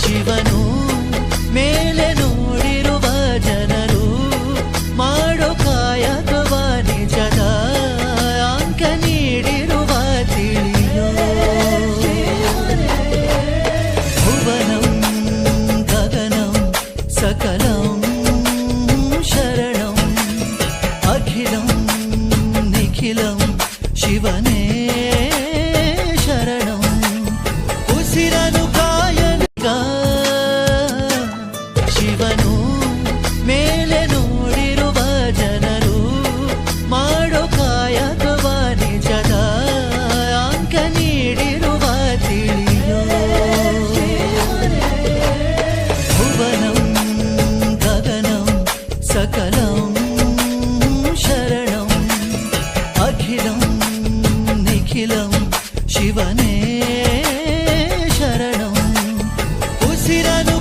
ಶಿವನು ಮೇಲೆ ನೋಡಿರುವ ಜನರು ಮಾಡೋ ಕಾಯಕವ ನಿಜದ ಅಂಕ ನೀಡಿರುವ ತಿಳಿಯೋ ಭುವನಂ ಗಗನಂ ಸಕಲಂ ಶರಣಂ ಅಖಿಲಂ ನಿಖಿಲಂ ಶಿವನೇ ಶರಣಂ ಉಸಿರನು ಕಾಯನಿಗ ಶಿವನು ಮೇಲೆ ನೋಡಿರುವ ಜನರು ಮಾಡೋ ಕಾಯಕವ ನಿಜದ ಅಂಕ ನೀಡಿರುವ ತಿಳಿಯೋ ಭುವನಂ ಗಗನಂ ಸಕಲಂ ಶರಣಂ ಅಖಿಲಂ ನಿಖಿಲಂ ಶಿವನೇ ಶರಣಂ ಉಸಿರನು